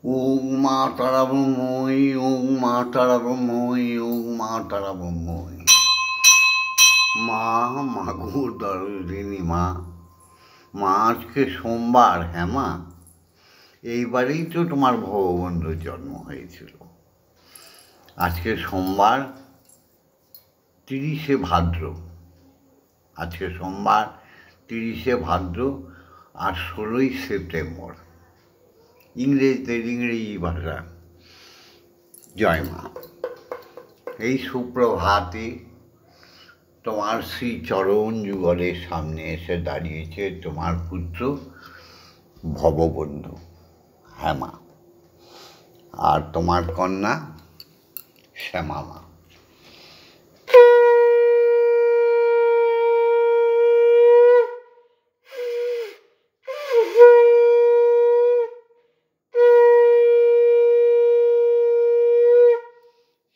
ওং মা তারা ব্রহ্মই, ওং মা তারা ব্রহ্মই, ওং মা তারা ব্রহ্মই। মা, মাগো দরদিনী মা, মা আজকে সোমবার। হ্যাঁ মা, এইবারেই তো তোমার ভববন্ধুর জন্ম হয়েছিল। আজকে সোমবার 30শে ভাদ্র। আজকে সোমবার 30শে ভাদ্র আর 16ই সেপ্টেম্বর, ইংরেজি ভাষা। জয় মা। এই সুপ্রভাতে তোমার শ্রী চরণ যুগলের সামনে এসে দাঁড়িয়েছে তোমার পুত্র ভববন্ধু। হ্যাঁ মা, আর তোমার কন্যা শ্যামা মা।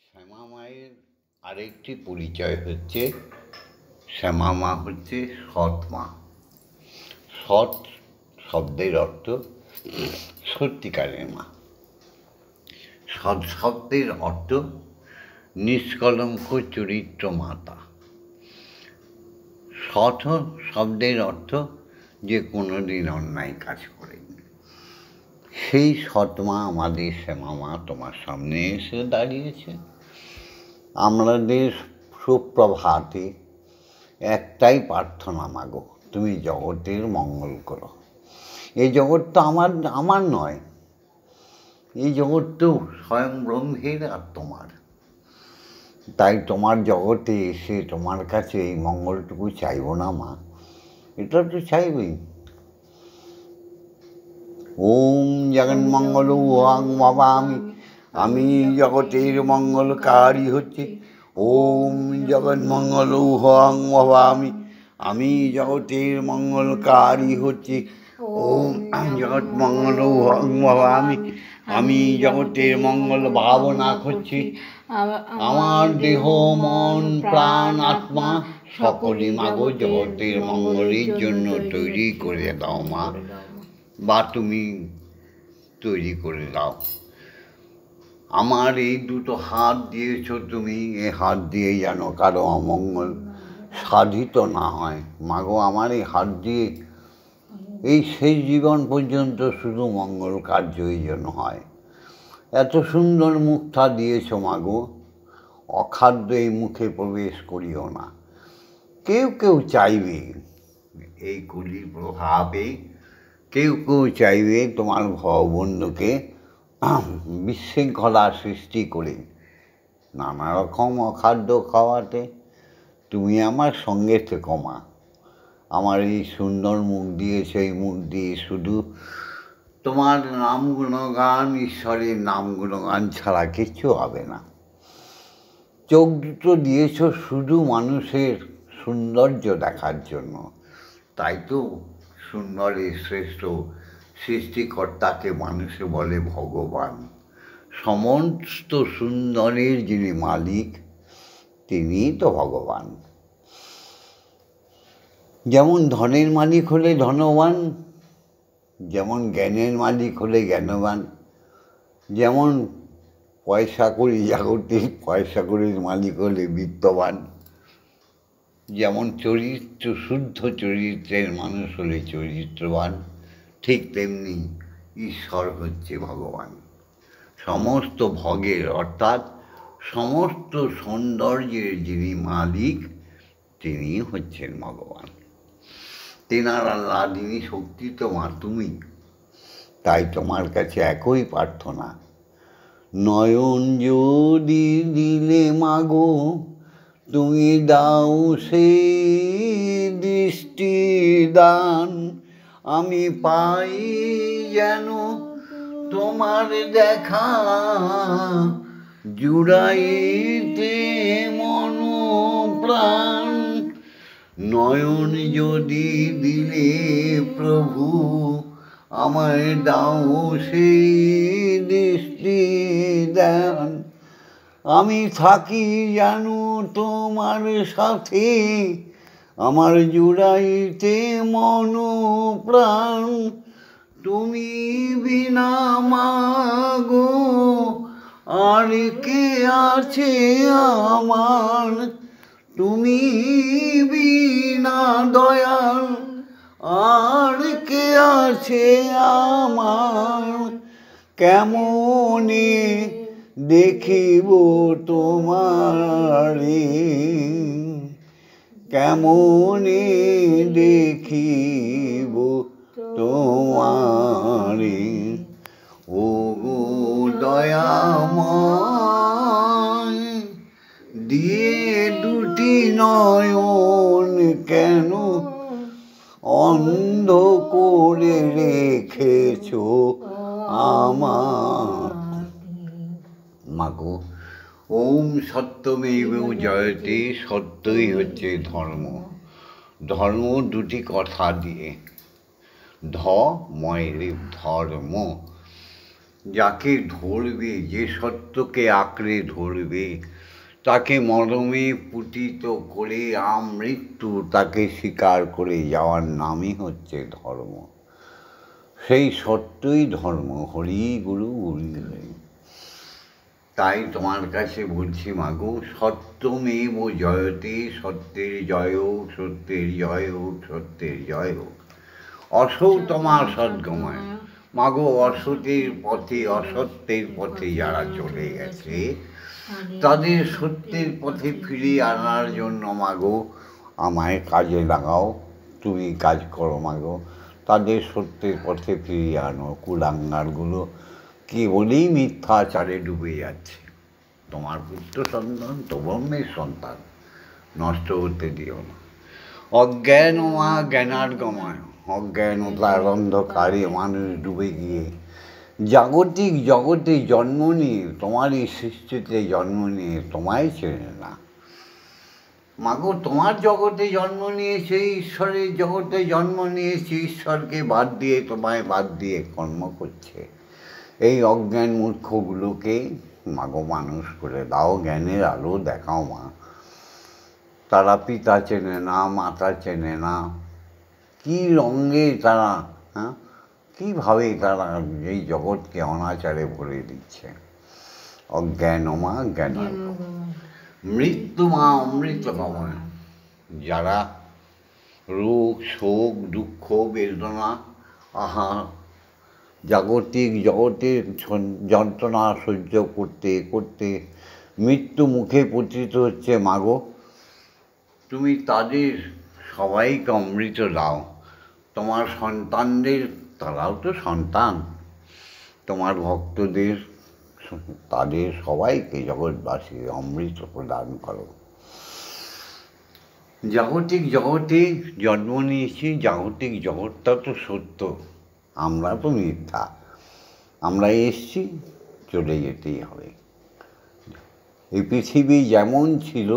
শ্যামা মায়ের আরেকটি পরিচয় হচ্ছে, শ্যামা মা হচ্ছে সৎ মা। সৎ শব্দের অর্থ সত্যিকারের মা। সৎ শব্দের অর্থ নিষ্কলঙ্ক চরিত্র মাতা। সৎ শব্দের অর্থ যে কোনোদিন অন্যায় কাজ করেনি। সেই সৎ মা আমাদের শ্যামা মা তোমার সামনে এসে দাঁড়িয়েছে। আমাদের সুপ্রভাতে একটাই প্রার্থনা মাগো, তুমি জগতের মঙ্গল করো। এই জগৎ তো আমার নয়, এই জগৎ তো স্বয়ং ব্রহ্মের আর তোমার। তাই তোমার জগতে এসে তোমার কাছে এই মঙ্গলটুকু চাইব না মা? এটা তো চাইবই। ওম জগন্মঙ্গল ওয়াং ভাবামি, আমি জগতের মঙ্গলকারী হচ্ছে। ওম জগন্মঙ্গল ওয়াং ভাবামি, আমি জগতের মঙ্গলকারী হচ্ছে। ওম জগৎমঙ্গল ওয়াং ভাবামি, আমি জগতের মঙ্গল ভাবনা করছি। আমার দেহ মন প্রাণ আত্মা সকলই মাগো জগতের মঙ্গলের জন্য তৈরি করে দাও মা, বা তুমি তৈরি করে দাও। আমার এই দুটো হাত দিয়েছ তুমি, এ হাত দিয়ে যেন কারো অমঙ্গল সাধিত না হয় মাগো। আমার এই হাত দিয়ে এই শেষ জীবন পর্যন্ত শুধু মঙ্গল কার্যই যেন হয়। এত সুন্দর মুখটা দিয়েছ মাগো, অখাদ্য এই মুখে প্রবেশ করিও না। কেউ কেউ চাইবে এই কলির প্রভাবে, কেউ কেউ চাইবে তোমার ভববন্ধুকে বিশৃঙ্খলা সৃষ্টি করে নানা রকম অখাদ্য খাওয়াতে। তুমি আমার সঙ্গে থেকো মা। আমার এই সুন্দর মুখ দিয়ে, সেই মুখ দিয়ে শুধু তোমার নাম গুণগান, ঈশ্বরের নাম গুণগান ছাড়া কিচ্ছু হবে না। চোখ দুটো দিয়েছ শুধু মানুষের সৌন্দর্য দেখার জন্য। তাই তো সুন্দরের শ্রেষ্ঠ সৃষ্টিকর্তাকে মানুষে বলে ভগবান। সমস্ত সুন্দরের যিনি মালিক, তিনিই তো ভগবান। যেমন ধনের মালিক হলে ধনবান, যেমন জ্ঞানের মালিক হলে জ্ঞানবান, যেমন পয়সা কড়ি জাগতিক পয়সা কড়ির মালিক হলে বিত্তবান, যেমন চরিত্র শুদ্ধ চরিত্রের মানুষ হলে চরিত্রবান, ঠিক তেমনি ঈশ্বর হচ্ছে ভগবান। সমস্ত ভোগের অর্থাৎ সমস্ত সৌন্দর্যের যিনি মালিক, তিনি হচ্ছেন ভগবান। তেনার আহ্লাদিনী শক্তি তো মা তুমি। তাই তোমার কাছে একই প্রার্থনা, নয়ন যদি দিলে মাগো তুমি দাও সেই দৃষ্টিদান, আমি পাই যেন তোমার দেখা, জুড়াইতে মন প্রাণ। নয়ন যদি দিলে প্রভু আমায় দাও সেই দৃষ্টিদান, আমি থাকি যেন তোমার সাথে, আমার জুড়াইতে মন প্রাণ। তুমি বিনা মাগো আর কে আছে আমার, তুমি বিনা দয়াল আর কে আছে আমার, কেমনে দেখিব তোমারে, কেমনে দেখিব তোমারে, ও গো দয়াময় দিয়ে দুটি নয়ন কেন অন্ধ করে রেখেছ আমার। মাগো ওম সত্যমেব জয়তে, সত্যই হচ্ছে ধর্ম। ধর্ম দুটি কথা দিয়ে, ময়ের ধর্ম, যাকে ধরবে, যে সত্যকে আঁকড়ে ধরবে, তাকে মরমে পুতিত করে আমৃত্যু তাকে স্বীকার করে যাওয়ার নামই হচ্ছে ধর্ম। সেই সত্যই ধর্ম। হরি গুরু হরি হরি। তাই তোমার কাছে বলছি মাগো, সত্যমেব জয়তে, সত্যের জয় হোক, সত্যের জয় হোক, সত্যের জয় হোক। অসৌ তোমার সদ্গময়। মাগো অসতের পথে, অসত্যের পথে যারা চলে গেছে, তাদের সত্যের পথে ফিরিয়ে আনার জন্য মাগো আমায় কাজে লাগাও, তুমি কাজ করো মাগো, তাদের সত্যের পথে ফিরিয়ে আনো। কুলাঙ্গারগুলো কেবলই মিথ্যাচারে ডুবে যাচ্ছে। তোমার পুত্র সন্তান তো ব্রহ্মের সন্তান, নষ্ট হতে দিও না। অজ্ঞান মা জ্ঞানার্গময়, অজ্ঞানতার অন্ধকারে মানুষ ডুবে গিয়ে জাগতিক জগতে জন্ম নিয়ে, তোমারই সৃষ্টিতে জন্ম নিয়ে তোমায় চেনে না। মাগো তোমার জগতে জন্ম নিয়েছে, ঈশ্বরের জগতে জন্ম নিয়েছে, ঈশ্বরকে বাদ দিয়ে, তোমায় বাদ দিয়ে কর্ম করছে। এই অজ্ঞান মূর্খগুলোকে মাগো মানুষ করে দাও, জ্ঞানের আলো দেখাও মা। তারা পিতা চেনে না, মাতা চেনে না, কী রঙে তারা, কীভাবে তারা এই জগৎকে অনাচারে ভরে দিচ্ছে। অজ্ঞান মা জ্ঞান, মৃত্যু মা অমৃতময়। যারা রোগ শোক দুঃখ বেদনা, আহা জাগতিক জগতের যন্ত্রণা সহ্য করতে করতে মৃত্যু মুখে পতিত হচ্ছে, মাগো তুমি তাদের সবাইকে অমৃত দাও। তোমার সন্তানদের, তারাও তো সন্তান, তোমার ভক্তদের, তাদের সবাইকে জগৎবাসী অমৃত প্রদান করো। জাগতিক জগতে জন্ম নিয়েছি, জাগতিক জগৎটা তো সত্য, আমরা তো মিথ্যা। আমরা এসছি, চলে যেতেই হবে। এই পৃথিবী যেমন ছিল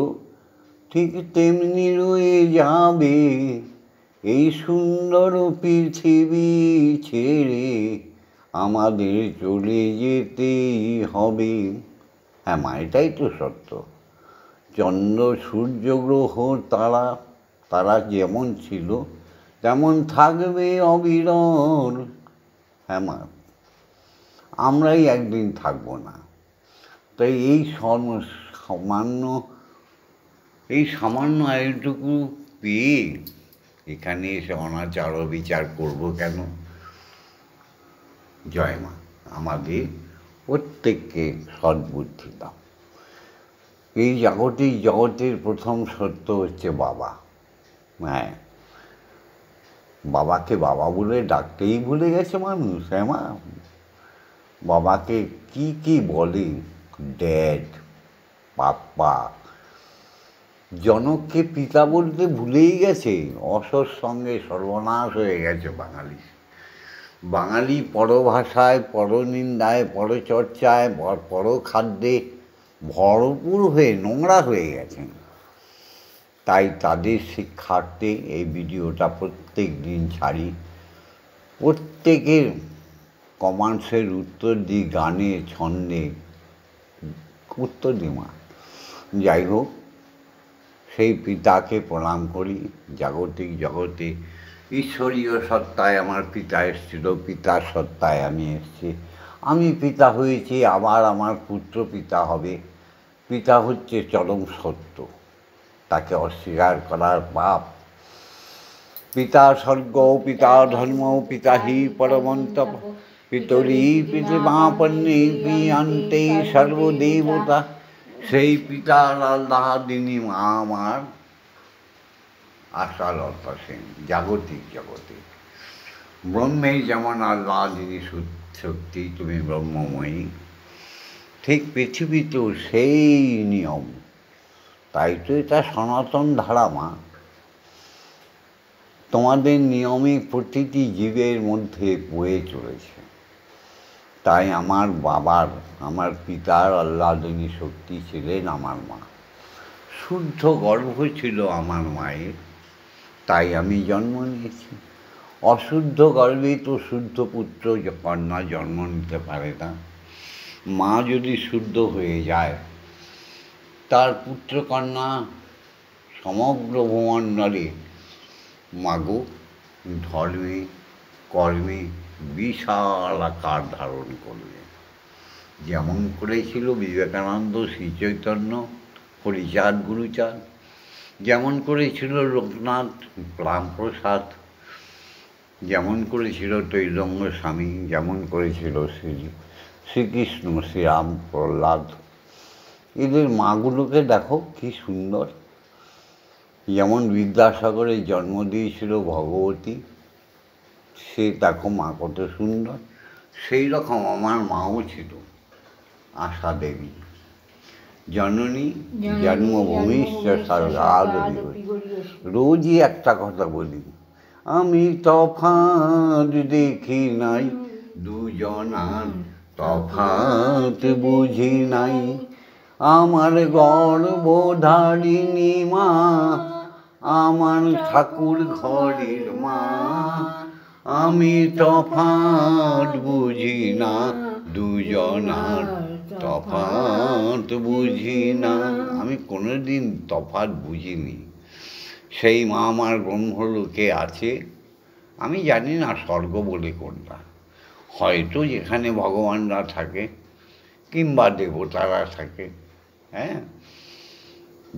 ঠিক তেমনি রয়ে যাবে, এই সুন্দর পৃথিবী ছেড়ে আমাদের চলে যেতেই হবে। হ্যাঁ মা, এটাই তো সত্য। চন্দ্র সূর্য গ্রহ তারা, তারা যেমন ছিল তেমন থাকবে অবিরল। হ্যাঁ মা, আমরাই একদিন থাকবো না। তাই এই সামান্য আয়ুটুকু পেয়ে এখানে এসে অনাচার বিচার করবো কেন? জয় মা, আমাদের প্রত্যেককে সদ্বুদ্ধি দাও। এই জাগতিক জগতের প্রথম সত্য হচ্ছে বাবা। হ্যাঁ, বাবাকে বাবা বলে ডাকতেই ভুলে গেছে মানুষ। হ্যাঁ মা, বাবাকে কি কি বলে, ড্যাড, পাপ্পা। জনককে পিতা বলতে ভুলেই গেছে। অসর সঙ্গে সর্বনাশ হয়ে গেছে বাঙালি। বাঙালি পরভাষায়, পরনিন্দায়, পরচর্চায়, পরখাদ্যে ভরপুর হয়ে নোংরা হয়ে গেছেন। তাই তাদের শিক্ষার্থে এই ভিডিওটা প্রত্যেক দিন ছাড়ি। প্রত্যেকের কমেন্টসের উত্তর দিই, গানে ছন্দে উত্তর দিই মা। যাই হোক, সেই পিতাকে প্রণাম করি। জাগতিক জগতে ঈশ্বরীয় সত্তায় আমার পিতা এসেছিল, পিতার সত্তায় আমি এসেছি। আমি পিতা হয়েছি, আবার আমার পুত্র পিতা হবে। পিতা হচ্ছে চরম সত্য, তাকে অস্বীকার করার পাপ। পিতা স্বর্গ, পিতা ধর্ম, পিতা হি পরমন্তপ, পিতরি পিতৃমাপন্নে প্রিয়ান্তে সর্বদেবতা। সেই পিতার আল্লাহ যিনি মা আমার আশালতা সেন, জাগতিক জগতে। ব্রহ্মেই যেমন আল্লাহ যিনি শক্তি, তুমি ব্রহ্মময়ী, ঠিক পৃথিবীতেও সেই নিয়ম। তাই তো এটা সনাতন ধারা মা। তোমাদের নিয়মে প্রতিটি জীবের মধ্যে বয়ে চলেছে। তাই আমার বাবার, আমার পিতার আল্লাদিনী শক্তি ছিলেন আমার মা। শুদ্ধ গর্ভ ছিল আমার মায়ের, তাই আমি জন্ম নিয়েছি। অশুদ্ধ গর্ভে তো শুদ্ধ পুত্র কন্যা জন্ম নিতে পারে না। মা যদি শুদ্ধ হয়ে যায়, তার পুত্র কন্যা সমগ্র ভূমণ্ডলে মাগো ধর্মে কর্মে বিশাল আকার ধারণ করবে। যেমন করেছিল বিবেকানন্দ, শ্রীচৈতন্য, হরিচাঁদ, গুরুচাঁদ, যেমন করেছিল লোকনাথ, রামপ্রসাদ, যেমন করেছিল তৈলঙ্গ স্বামী, যেমন করেছিল শ্রীকৃষ্ণ, শ্রীরাম, প্রহ্লাদ। এদের মাগুলোকে দেখো কি সুন্দর। যেমন বিদ্যাসাগরের জন্ম দিয়েছিল ভগবতী, সে দেখো মা কত সুন্দর। সেই রকম আমার মাও ছিল আশা দেবী, জননী জন্মভূমিশ্চ স্বর্গাদপি। রোজই একটা কথা বলি, আমি তফাৎ দেখি নাই, দুজনার তফাৎ বুঝি নাই। আমার গর্ভধারিণী মা, আমার ঠাকুর ঘরের মা, আমি তফাৎ বুঝি না, দুজনার তফাৎ বুঝি না। আমি কোনোদিন তফাৎ বুঝিনি। সেই মা আমার ব্রহ্মলোকে আছে। আমি জানি না স্বর্গ বলে কোনটা, হয়তো যেখানে ভগবানরা থাকে কিংবা দেবতারা থাকে। হ্যাঁ,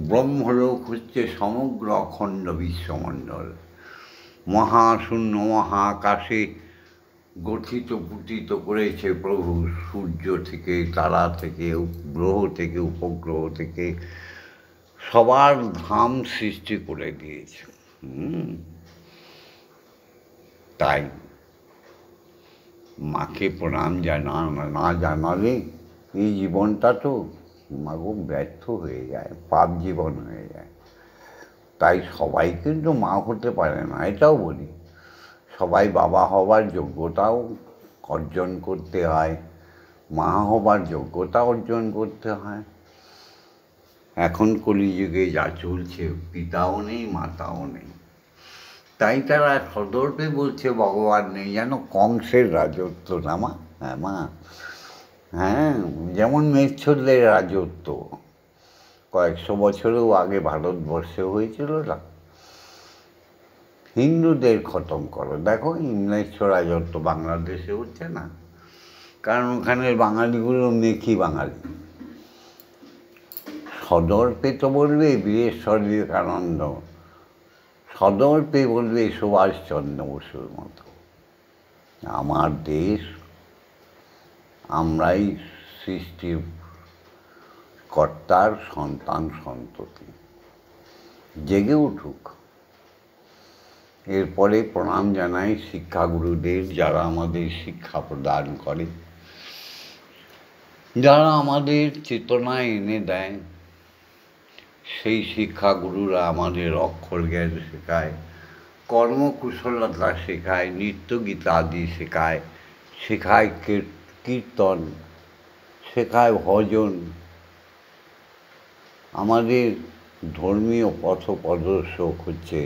ব্রহ্মলোক হচ্ছে সমগ্র অখণ্ড বিশ্বমণ্ডল। মহাশূন্য মহাকাশে গঠিত পুটিত করেছে প্রভু, সূর্য থেকে, তারা থেকে, গ্রহ থেকে, উপগ্রহ থেকে সবার ধাম সৃষ্টি করে দিয়েছে। তাই মাকে প্রণাম না জানালে এই জীবনটা তো মাগো ব্যর্থ হয়ে যায়, পাপ জীবন হয়ে যায়। তাই সবাই কিন্তু মা হতে পারে না, এটাও বলি। সবাই বাবা হবার যোগ্যতাও অর্জন করতে হয়, মা হবার যোগ্যতা অর্জন করতে হয়। এখন কলিযুগে যা চলছে, পিতাও নেই মাতাও নেই। তাই তারা সদর্পে বলছে ভগবান নেই, যেন কংসের রাজত্ব না মা। হ্যাঁ মা, হ্যাঁ, যেমন মেচ্ছরদের রাজত্ব কয়েকশো বছরেও আগে ভারতবর্ষে হয়েছিল না। হিন্দুদের খতম করো, দেখো ইংরেজ রাজত্ব বাংলাদেশে হচ্ছে না, কারণ ওখানের বাঙালিগুলো মেকি বাঙালি। সদর্পে তো বলবে বীরেশ্বর বিবেকানন্দ, সদর্পে বলবে সুভাষচন্দ্র বসুর মতো। আমার দেশ, আমরাই সৃষ্টির কর্তার সন্তান সন্ততি, জেগে উঠুক। এরপরে প্রণাম জানাই শিক্ষাগুরুদের, যারা আমাদের শিক্ষা প্রদান করে, যারা আমাদের চেতনায় এনে দেয়। সেই শিক্ষাগুরুরা আমাদের অক্ষর জ্ঞান শেখায়, কর্মকুশলতা শেখায়, নৃত্যগীতাদি শেখায়, শেখায় কীর্তন, শেখায় ভজন। আমাদের ধর্মীয় পথপ্রদর্শক হচ্ছে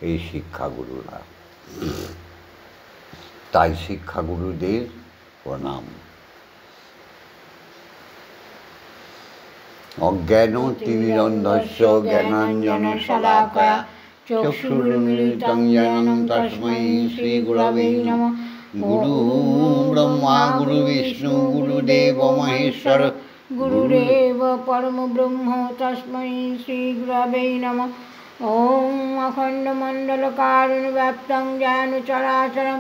এই শিক্ষাগুরুরা। তাই শিক্ষাগুরুদের প্রণাম। অজ্ঞান তিমিরন্ধস্য জ্ঞানাঞ্জন শলাকয়া চক্ষুरुन्मिलितं येन तस्मै श्रीगुरवे नमः। गुरु ब्रह्मा गुरु विष्णु गुरुदेव महेश्वर गुरुदेव परमब्रह्म तस्मै श्रीगुरवे नमः। ॐ अखण्डमण्डलकारुण्यव्याप्तं येन चराचरं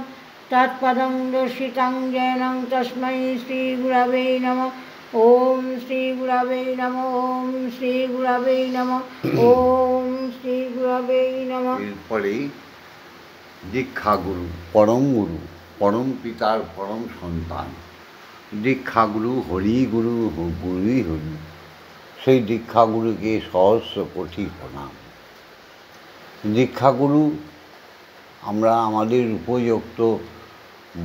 तत्पदं दर्शितं येन तस्मै श्रीगुरवे नमः। ओम श्री गुरवे नमः। ओम श्री गुरवे नमः। ओम श्री गुरवे नमः। এরপরে দীক্ষাগুরু পরম পিতার পরম সন্তান দীক্ষাগুরু হরিগুরু গুরুই হরি। সেই দীক্ষাগুরুকে সহস্র কোটি প্রণাম। দীক্ষাগুরু আমরা আমাদের উপযুক্ত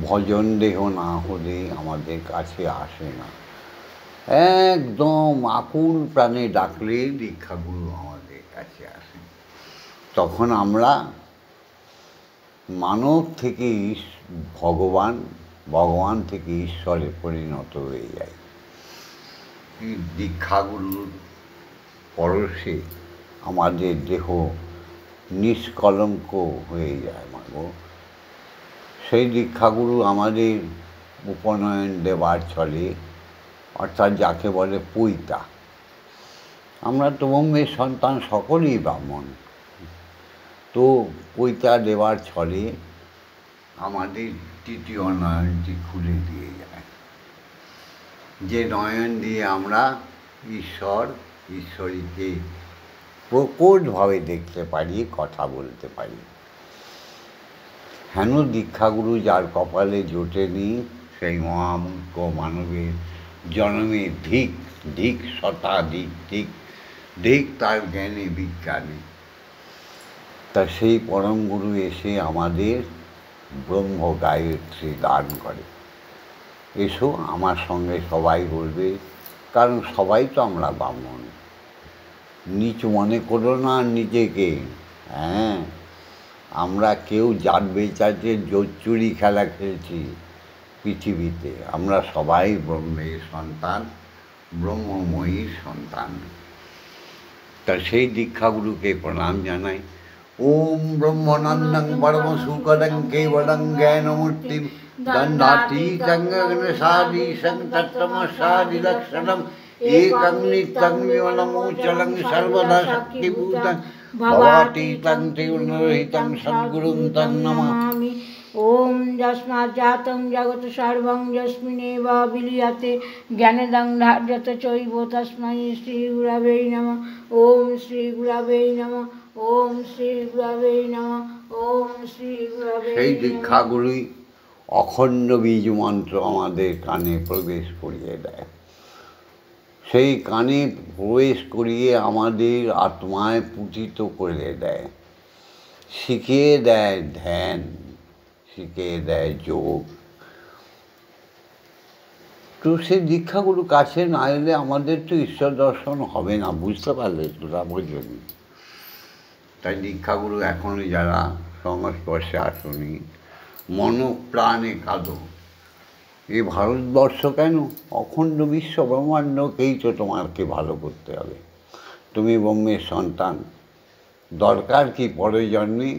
ভজন দেহ না হলে আমাদের কাছে আসে না। একদম আকুল প্রাণে ডাকলে দীক্ষাগুরু আমাদের কাছে আসেন। তখন আমরা মানব থেকে ভগবান থেকে ঈশ্বরে পরিণত হয়ে যাই। দীক্ষাগুরুর পরশে আমাদের দেহ নিষ্কলঙ্ক হয়ে যায় মাগো। সেই দীক্ষাগুরু আমাদের উপনয়ন দেবার ছলে, অর্থাৎ যাকে বলে পৈতা। আমরা তো ব্রহ্মের সন্তান, সকলেই ব্রাহ্মণ। তো পৈতা দেওয়ার ছলে আমাদের তৃতীয় নয়নটি খুলে দিয়ে যায়, যে নয়ন দিয়ে আমরা ঈশ্বরীকে প্রকটভাবে দেখতে পারি, কথা বলতে পারি। হেন দীক্ষাগুরু যার কপালে জোটেনি, সেই মহামূর্খ মানবের জন্মে ধিক শতাধিক ধিক তার জ্ঞানে বিজ্ঞানে। তা সেই পরম গুরু এসে আমাদের ব্রহ্ম গায়ত্রী দান করে। এসো আমার সঙ্গে সবাই বলবে, কারণ সবাই তো আমরা ব্রাহ্মণ। নিচু মনে করো না নিজেকে। হ্যাঁ, আমরা কেউ জাত বেচাতে জোচ্চুরি খেলা খেলছি পৃথিবীতে। আমরা সবাই ব্রহ্মের সন্তান, ব্রহ্মময়ীর সন্তান। তা সেই দীক্ষাগুরুকে প্রণাম জানাই। ওম ব্রহ্মনন্দং পরম সুখদং কেবলং জ্ঞানমূর্তিম দণ্ডাতীতং গগনসাদীশং তত্ত্বমসাদিলক্ষণম একং নিত্যং বিমলমোচলং সর্বদা শক্তিভূতং ভবাতীतं ত্রিগুণরহিतं সদ্গুরুং तं নমামি। ओम यस्माज्जातं जगत् सर्वं यस्मिन्नेव विलीयते ज्ञानदं धार्यत चैव तस्मै श्रीगुरवे नमः। ओम श्रीगुरवे नमः। ओम श्रीगुरवे नमः। ओम श्रीगुरवे। সেই দীক্ষাগুরুই অখণ্ড বীজ মন্ত্র আমাদের কানে প্রবেশ করিয়ে দেয়। সেই কানে প্রবেশ করিয়ে আমাদের আত্মায় পুতিত করে দেয়, শিখিয়ে দেয় ধ্যান, শিখিয়ে দেয় যোগ। তো সেই দীক্ষাগুরু কাছে না এলে আমাদের তো ঈশ্বর দর্শন হবে না। বুঝতে পারলে তোরা বোঝেন। তাই দীক্ষাগুরু এখনও যারা সংস্পর্শে আসনি, মনপ্রাণে কাঁদো। এই ভারতবর্ষ কেন, অখণ্ড বিশ্ব ব্রহ্মাণ্ডকেই তো তোমাকে ভালো করতে হবে। তুমি ব্রহ্মের সন্তান, দরকার কি পরের জন্মে?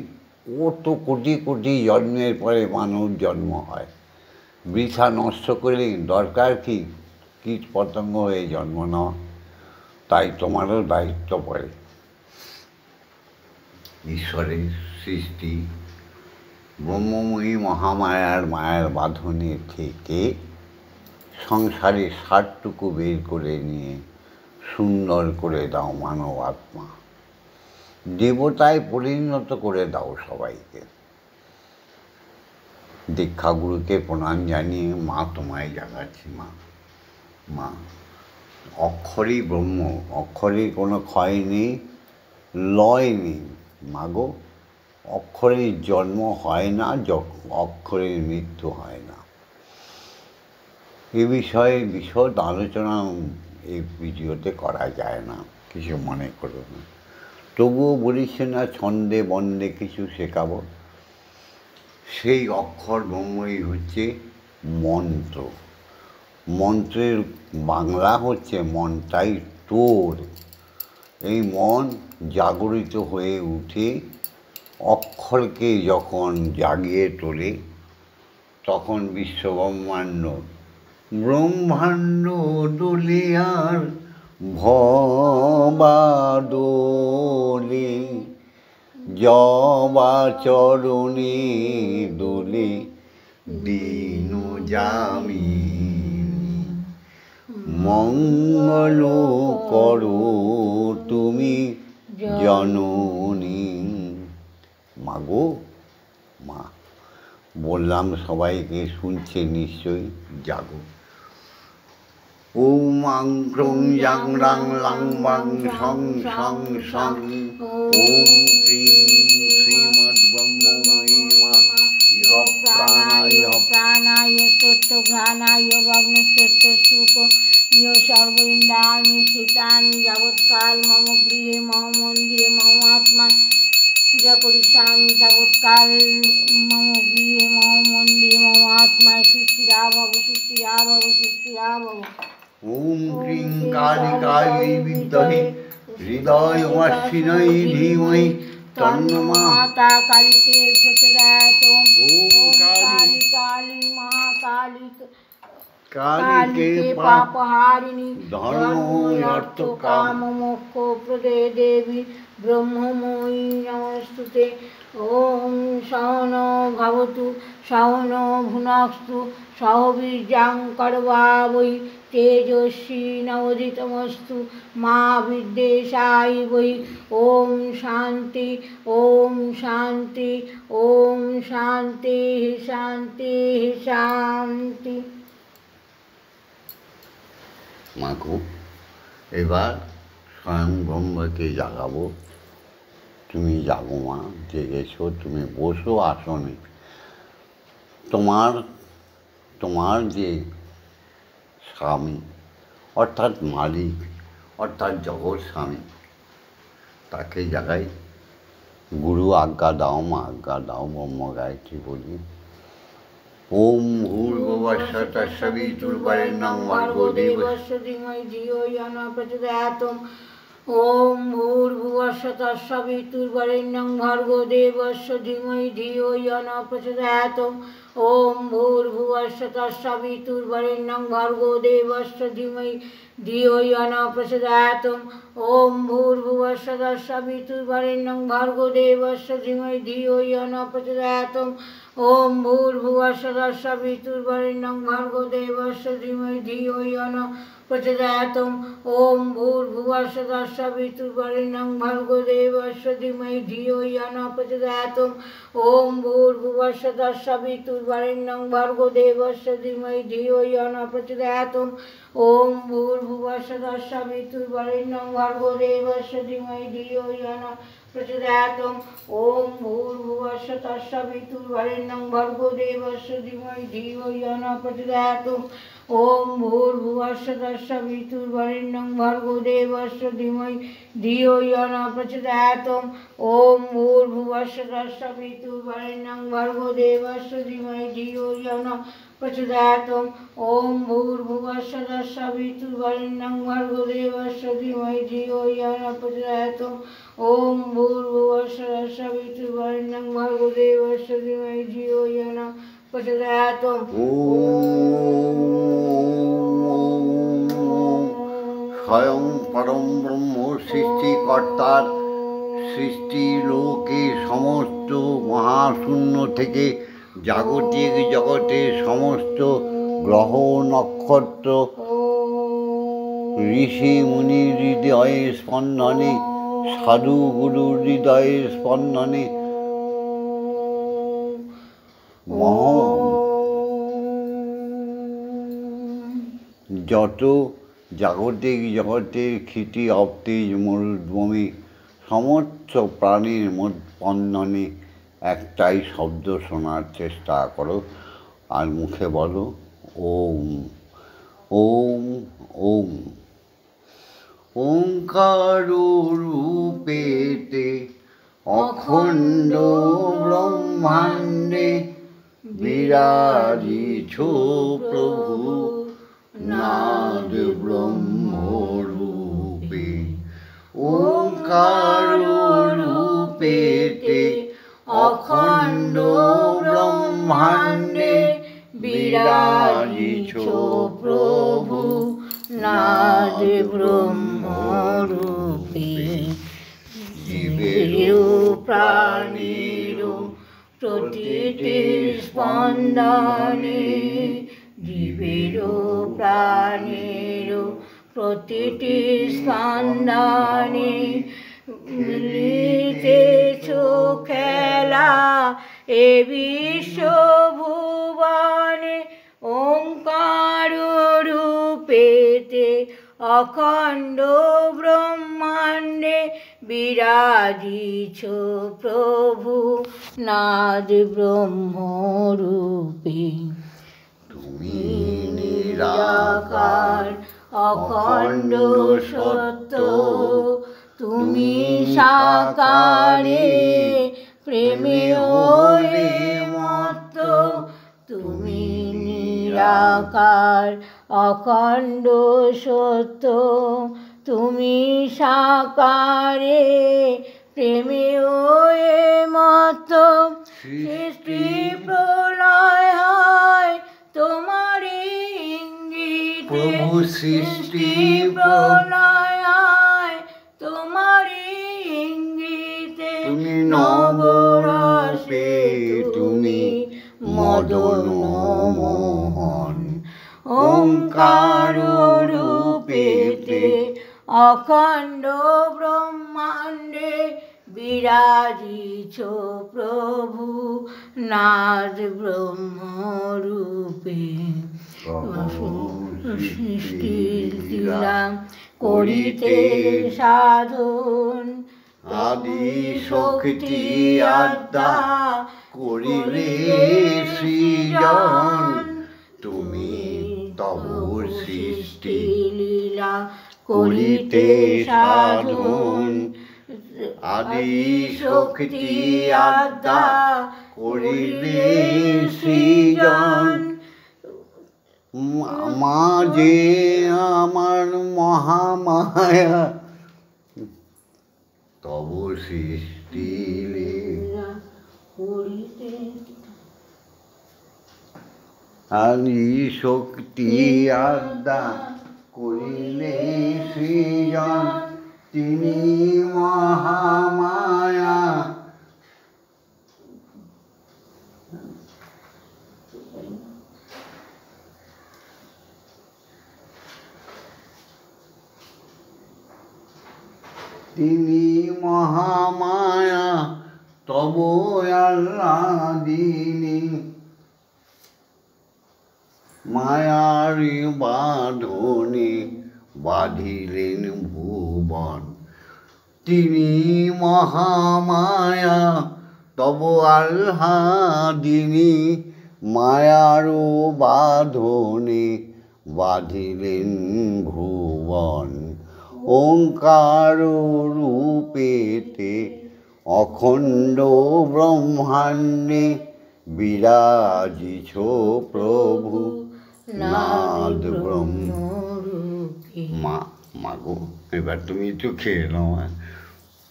কত কোটি কোটি জন্মের পরে মানব জন্ম হয়, বৃথা নষ্ট করে দরকার কি কীট পতঙ্গ হয়ে জন্ম নেওয়া? তাই তোমারও দায়িত্ব পড়ে। ঈশ্বরের সৃষ্টি ব্রহ্মময়ী মহামায়ার মায়ার বাঁধনে থেকে সংসারে সারটুকু বের করে নিয়ে সুন্দর করে দাও মানব আত্মা, দেবতায় পরিণত করে দাও সবাইকে। দীক্ষাগুরুকে প্রণাম জানিয়ে মা তোমায় জাগাচ্ছি। মা অক্ষরই ব্রহ্ম, অক্ষরের কোনো ক্ষয় নেই, লয় নেই। মাগো, অক্ষরের জন্ম হয় না, অক্ষরের মৃত্যু হয় না। এ বিষয়ে বিশদ আলোচনা এই ভিডিওতে করা যায় না, কিছু মনে করো না। তবুও বলিস না, ছন্দে বন্দে কিছু শেখাবো। সেই অক্ষর ব্রহ্মই হচ্ছে মন্ত্র। মন্ত্রের বাংলা হচ্ছে মনটাই তোর। এই মন জাগরিত হয়ে উঠে অক্ষরকে যখন জাগিয়ে তোলে তখন বিশ্বব্রহ্মাণ্ড ব্রহ্মাণ্ড দোলে আর ভবাদোলে জবা চরণে দোলে দীন যামিনী মঙ্গল করো তুমি জননী। মাগো মা, বললাম সবাইকে, শুনছে নিশ্চয়ই, জাগো। ওম আং ক্রং ইয়াং রাং লাং বাং সং সং সং ওম ক্রিং শ্রীমদ্ব্রহ্মময়ী মা ইহ প্রাণায় সত্য ঘ্রাণায় ভগ্নস্তত্য সুখ ইহ সর্ব ইন্দ্রাণি স্থিতানি যাবৎকাল মম গৃহে মম মন্দিরে মম আত্মা পূজা করিষ্যামি যাবৎকাল মম গৃহে মম মন্দিরে মম আত্মায় সুস্থিরাভব সুস্থিরাভব সুস্থিরাভব। ওম ক্রিং কালিকালি বিদ্মহে হৃদয়বাসিনী ধীমহি তন্নো মাতা কালীকে প্রচোদয়াৎ। ওম কালী কালী মহাকালী কালীকে পাপহারিণী ধর্ম অর্থ কাম মোক্ষ প্রদে দেবী ব্রহ্মময়ী নমস্তুতে। ওম সহন ভবতু সহন ভুনস্তু সহ বীর্যং কর্বাবৈ তেজস্বী নবোদিতমস্তু মা বিদ্বেষায় বৈ। ওম শান্তি ওম শান্তি ওম শান্তি শান্তি শান্তি। মাগো, এবার স্বয়ং ব্রহ্মকে জাগাবো। তুমি জাগো মা, জেগেছো, তুমি বসো আসনে। তোমার যে স্বামী অর্থাৎ মালিক অর্থাৎ জগৎ স্বামী, তাকে জাগাই। গুরু আজ্ঞা দাও মা, আজ্ঞা দাও। ব্রহ্ম গায়ত্রী বলি। ওম ভূর্ভুবঃ স্বঃ তৎসবিতুর্বরেণ্যং ভর্গো দেবস্য ধীমহি ধিয়ো ইয়ো নঃ প্রচোদয়াৎ। ওম ভূর্ভুবঃ স্বঃ তৎসবিতুর্বরেণ্যং ভর্গো দেবস্য ধীমহি ধিয়ো ইয়ো নঃ প্রচোদয়াৎ। ওম ভূর্ভুবঃ স্বঃ তৎসবিতুর্বরেণ্যং ভর্গো দেবস্য ধীমহি ধিয়ো ইয়ো নঃ প্রচোদয়াৎ। ওম ভূর্ভুবঃ স্বঃ তৎসবিতুর্বরেণ্যং ভর্গো দেবস্য ধীমহি ধিয়ো ইয়ো নঃ প্রচোদয়াৎ। ওম ভূর্ভুবঃ স্বঃ তৎসবিতুর্বরেণ্যং ভর্গো দেবস্য ধীমহি ধিয়ো ইয়ো নঃ প্রচোদয়াৎ। ওম ভূর্ভুবঃ স্বঃ তৎসবিতুর্বরেণ্যং ভর্গো দেবস্য ধীমহি ধিয়ো ইয়ো নঃ প্রচোদয়াৎ। ওম ভূর্ভুবঃ স্বঃ তৎসবিতুর্বরেণ্যং ভর্গো দেবস্য ধীমহি ধিয়ো ইয়ো নঃ প্রচোদয়াৎ। ওম ভূর্ভুবঃ স্বঃ তৎসবিতুর্বরেণ্যং ভর্গো দেবস্য ধীমহি ধিয়ো ইয়ো নঃ প্রচোদয়াৎ। ওম ভূর্ভুবঃ স্বঃ তৎসবিতুর্বরেণ্যং ভর্গো দেবস্য ধীমহি ধিয়ো ইয়ো নঃ প্রচোদয়াৎ। ওম ভূর্ভুবঃ স্বঃ তৎসবিতুর্বরেণ্যং ভর্গো দেবস্য ধীমহি ধিয়ো ইয়ো নঃ প্রচোদয়াৎ। ওম ভূর্ভুবঃ স্বঃ তৎসবিতুর্বরেণ্যং ভর্গো দেবস্য ধীমহি ধিয়ো ইয়ো নঃ প্রচোদয়াৎ। ওম ভূর্ভুবঃ স্বঃ তৎসবিতুর্বরেণ্যং ভর্গো দেবস্য ধীমহি ধিয়ো ইয়ো নঃ প্রচোদয়াৎ। ওম ভূর্ভুবঃ স্বঃ তৎসবিতুর্বরেণ্যং ভর্গো দেবস্য ধীমহি ধিয়ো ইয়ো নঃ প্রচোদয়াৎ। স্বয়ং পরম ব্রহ্ম সৃষ্টিকর্তার সৃষ্টি লোকে সমস্ত মহাশূন্য থেকে জাগতিক জগতের সমস্ত গ্রহ নক্ষত্র ঋষি মুনির হৃদয়ের স্পন্দনে সাধু গুরুর হৃদয়ের স্পন্দনে যত জাগতিক জগতের ক্ষিতি অবতেজ মরুদ্ভূমি সমস্ত প্রাণীর স্পন্দনে একটাই শব্দ শোনার চেষ্টা করো আর মুখে বলো ওম ওম ওম। ওঙ্কার রূপেতে অখণ্ড ব্রহ্মাণ্ডে বিরাজিছ প্রভু নাদ ব্রহ্মরূপে। ওঙ্কার রূপেতে প্রভু নাদ ব্রহ্মরূপে জীবেরও প্রাণীরও প্রতিটি স্পন্দনে জীবেরও প্রাণীরও প্রতিটি স্পন্দনে মিলিতেছ খেলা এ বিশ্বভুবনে ওঙ্কার রূপেতে অখণ্ড ব্রহ্মাণ্ডে বিরাজিছ প্রভু নাদ ব্রহ্মরূপে তুমি নিরাকার অখণ্ড সত্য তুমি সাকারে প্রেমে হয়ে মত্ত তুমি নিরাকার অখণ্ড সত্য তুমি সাকারে প্রেমে হয়ে মত্ত সৃষ্টি প্রলয় হয় তোমার ইঙ্গিতে প্রভু সৃষ্টি প্রলয় হয় তোমার ইঙ্গিতে তুমি নবরসে তুমি মদন মোহন ওঙ্কার রূপেতে অখণ্ড ব্রহ্মাণ্ডে বিরাজিছ প্রভু নাদ ব্রহ্মরূপে সৃষ্টি লীলা করিতে সাধন আদি শক্তি আদ্যা করিলে সৃজন তুমি তব সৃষ্টি লীলা করিতে সাধন আদি শক্তি আদ্যা করিলে সৃজন মাঝে আমার মহামায়া তব সৃষ্টি লীলা করিতে আদি শক্তি আদ্যা করিলে সৃজন তিনি মহামায়া তিনি মহামায়া তব আল্লাদিনী মায়ার বাঁধনে বাঁধিলেন ভুবন তিনি মহামায়া তব আল্লাদিনী মায়ার বাঁধনে বাঁধিলেন ভুবন ওঙ্কার রূপেতে অখণ্ড ব্রহ্মাণ্ডে বিরাজিছ প্রভু নাদ ব্রহ্মরূপে মা গো এবার তুমি একটু খেয়ে নাও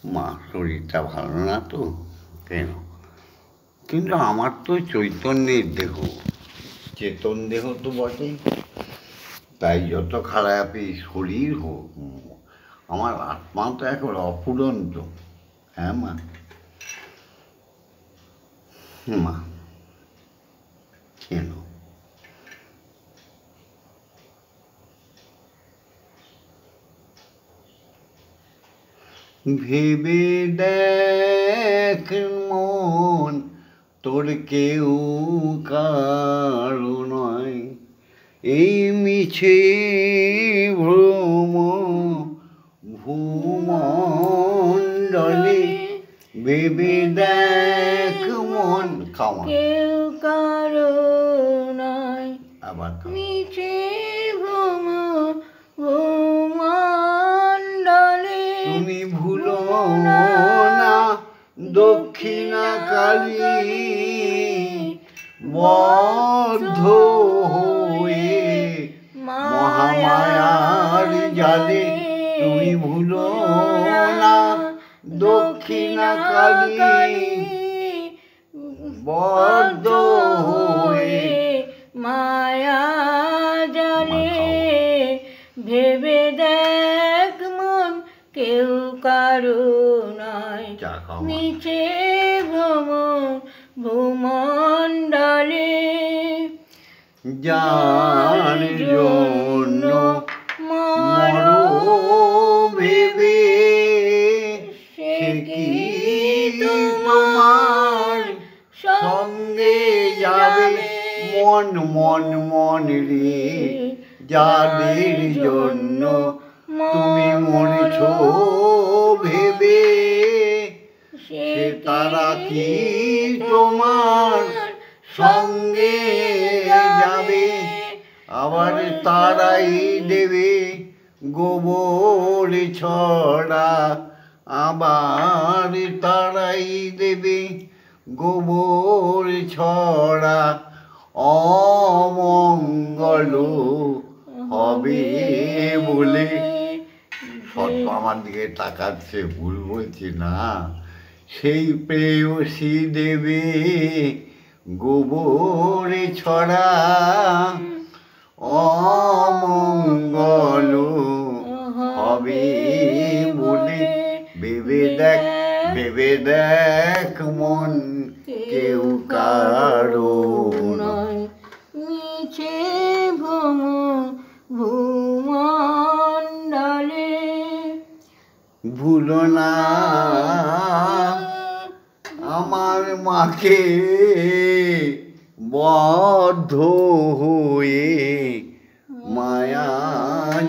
মা শরীরটা ভালো না তো কেন কিন্তু আমার তো চৈতন্যের দেহ চেতন দেহ তো বটেই তাই যত খারাপই শরীর হোক আমার আত্মা তো এখন অফুরন্ত হ্যাঁ মা মা কেন ভেবে দেখ মন তোর কেউ কারো নয় এই মিছে ভ্রম ভূমণ্ডলে ভেবে দেখ মন খাওয়া কেউ কারো নয় আবার মিছে ভ্রম ভূমণ্ডলে তুমি ভুলো না দক্ষিণা কালী বদ্ধ হয়ে মহামায়ার জালে তুমি ভুলো না দক্ষিণা কালী বদ্ধ হয়ে মায়া জালে ভেবে দেখ মন কেউ কারো নয়, নিচে ভ্রমণ ভূমণ্ডলে, যার জন্য মরো ভেবে সে কি তোমার সঙ্গে যাবে। মন মন মন রে, যাদের জন্য তুমি মরেছ ভেবে সে তারা কি তোমার সঙ্গে যাবে। আবার তারাই দেবে গোবর ছড়া, আবার তারাই দেবে গোবর ছড়া, অমঙ্গল হবে বলে। সর্প আমার দিকে তাকাচ্ছে, ভুল বলছি না। সেই প্রেয়সী দেবে গোবর ছড়া, অমঙ্গল হবে বলে। ভেবে দেখ ভেবে দেখ মন কেউ কারো নয়, নিচে ভূমণ্ডলে। ভুলো না আমার মাকে বদ্ধ হয়ে মায়া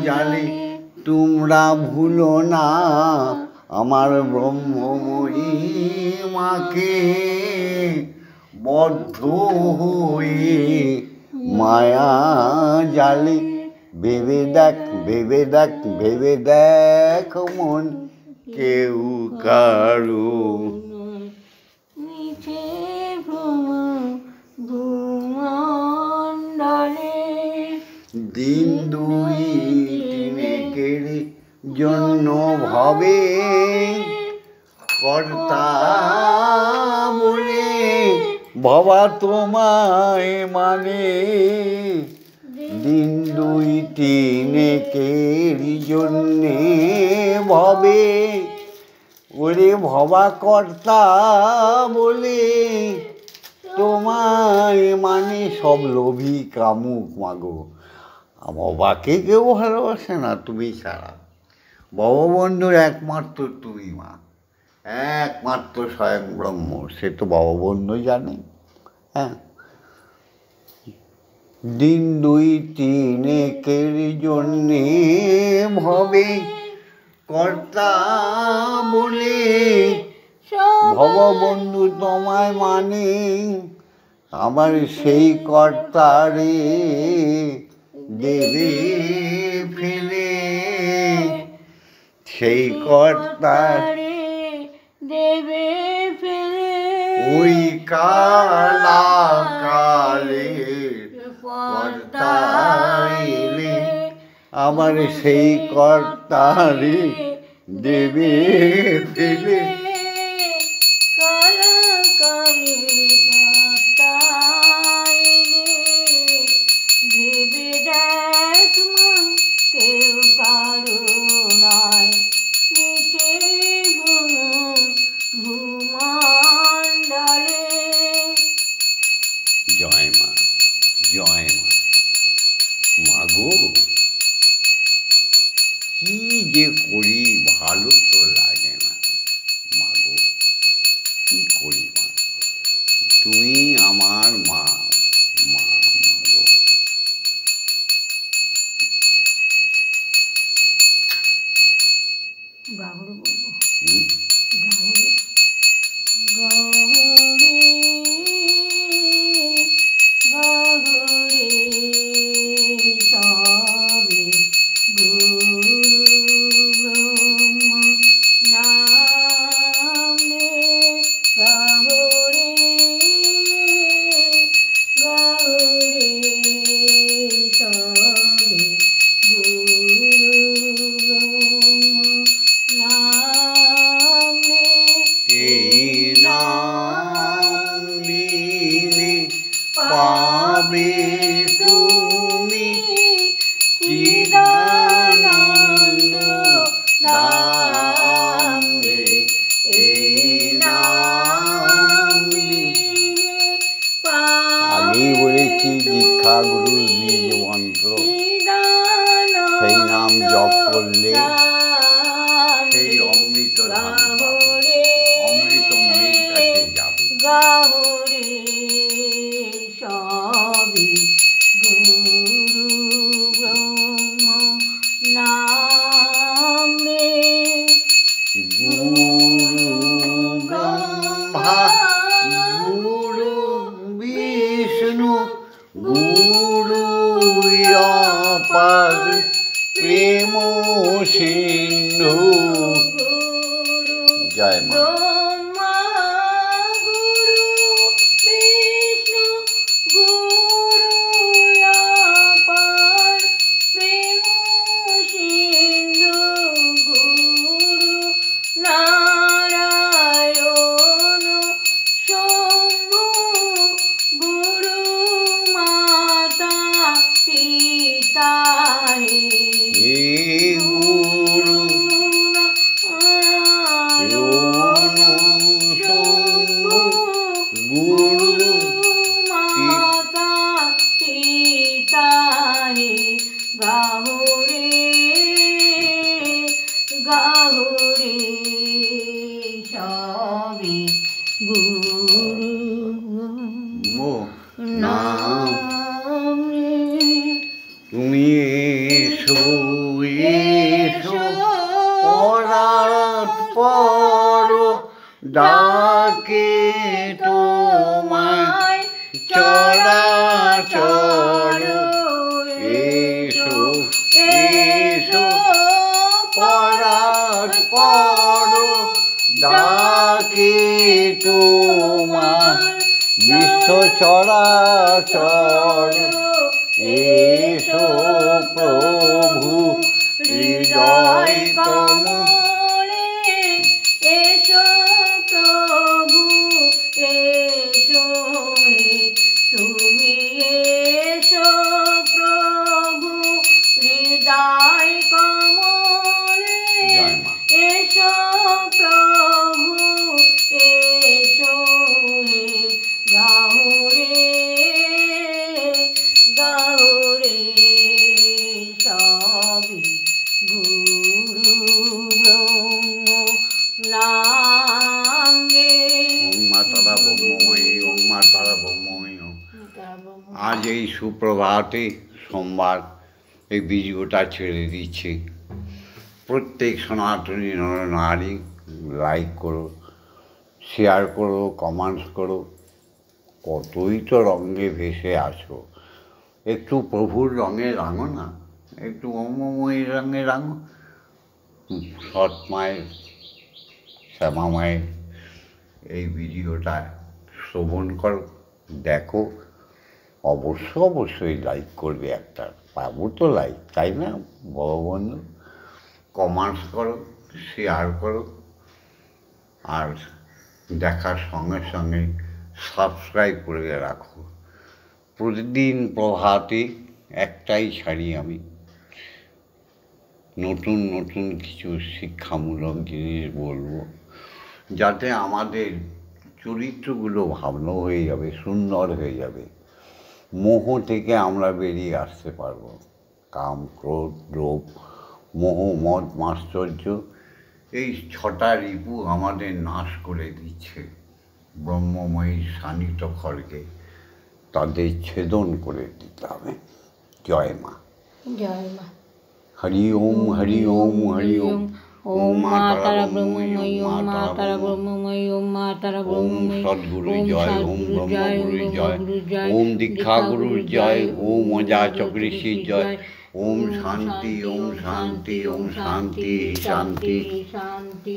জালে। তোমরা ভুলো না আমার ব্রহ্মময়ী মাকে বদ্ধ হয়ে মায়া জালে। ভেবে দেখ ভেবে দেখ ভেবে দেখ মন কেউ কারো। নিচে ভূমণ্ডলে। দিন দুই তিনেকের জন্য ভাবে কর্তা বলে বাবা তোমায় মানে। দিন দুই তিনেকের জন্যে ভাবে ওরে ভবা কর্তা বলে তোমায় মানে। সব লোভী কামুক মাগো, বাবাকে কেউ ভালোবাসে না তুমি ছাড়া। ভববন্ধুর একমাত্র তুমি মা, একমাত্র স্বয়ং ব্রহ্ম, সে তো ভববন্ধু জানে। হ্যাঁ, দিন দুই তিনেকের জন্যে ভবে কর্তা বলে ভববন্ধু তোমায় মানে। আমার সেই কর্তারে দেবে ফেলে, সেই কর্তারে দেবে ফেলে। ওই কালা কালে কর্তা এলে আমার সেই কর্তারে দেবে ফেলে। কালা কালে কর্তা এলে, ভেবে দেখ মন কেউ কারো নয়, নিচে ভূমণ্ডলে। জয় মা, জয় মা। মাগো কি যে করি ভালো তো লাগে না। মাগো কি করি মা, তুমি আমার মা, মা মাগো। গাহরি বলবো, হুম, গাহরি গাহরি গাহরি সবে গুরু ব্রহ্ম নাম রে। গাহরি গাহরি সবে গুরু ব্রহ্ম নাম জপ করলে সেই অমৃত ধাম পাবে, অমৃতময়ীর কাছে যাবে। গাহরে সবই গুরু ব্রহ্ম নাম রে। গুরু ব্রহ্মা গুরু বিষ্ণু গুরু অপার প্রেম সিন্ধু। জয় মা। ব্রহ্মা গুরু বিষ্ণু গুরু অপার প্রেম সিন্ধু গুরু নারায়ণ শম্ভু গুরু মাতা পিতা হে। গুরু শম্ভু গুরু মাতা পিতা হে। গাহরে গাহরে সবই গুরু নাম। নাম রে। তুমি এসো এসো পরাত পর ডাকে তোমায় চরাচর। এসো এসো পরাত পর ডাকে তোমায় বিশ্ব চরাচর। এসো প্রভু হৃদয় কমলে এসো প্রভু এসো হে। তুমি এসো প্রভু হৃদয় কমলে জয় মা। এসো প্রভু এসো হে। গাহরে গাহরে সবই গুরু ব্রহ্ম নাম রে। ওম মা তারা ব্রহ্মময়ী, ওম মা তারা ব্রহ্মময়ী। আজ এই সুপ্রভাতে সোমবার এই ভিডিওটা ছেড়ে দিচ্ছি। প্রত্যেক সনাতনী নরনারী লাইক করো, শেয়ার করো, কমেন্টস করো। কতই তো রঙে ভেসে আসো, একটু প্রভুর রঙে রাঙো না, একটু ব্রহ্মময়ীর রঙে রাঙো। সৎ মায়ের, শ্যামা মায়ের এই ভিডিওটা শ্রবণ করো, দেখো। অবশ্যই লাইক করবে। একটা পাবো তো লাইক, তাই না বড় বন্ধু? কমেন্টস করো, শেয়ার করো, আর দেখার সঙ্গে সঙ্গে সাবস্ক্রাইব করে রাখো। প্রতিদিন প্রভাতে একটাই ছাড়ি আমি, নতুন নতুন কিছু শিক্ষামূলক জিনিস বলবো, যাতে আমাদের চরিত্রগুলো ভালো হয়ে যাবে, সুন্দর হয়ে যাবে। মোহ থেকে আমরা বেরিয়ে আসতে পারবো। কাম, ক্রোধ, লোভ, মোহ, মদ, মাশ্চর্য, এই 6টা রিপু আমাদের নাশ করে দিচ্ছে। ব্রহ্মময়ীর শানিত খড়গে তাদের ছেদন করে দিতে হবে। জয় মা। জয় মা। হরি ওম হরি ওম হরি ওম। ওম মা তারা ব্রহ্মময়ী, ওম মা তারা ব্রহ্মময়ী, ওম মা তারা ওম ব্রহ্মময়ী। সদ্গুরু জয়, ওম ব্রহ্মগুরু জয়, ওম দীক্ষাগুরুর জয়, ওম অজাচক ঋষির জয়। ওম শান্তি, ওম শান্তি, ওম শান্তি, শান্তি। শান্তি।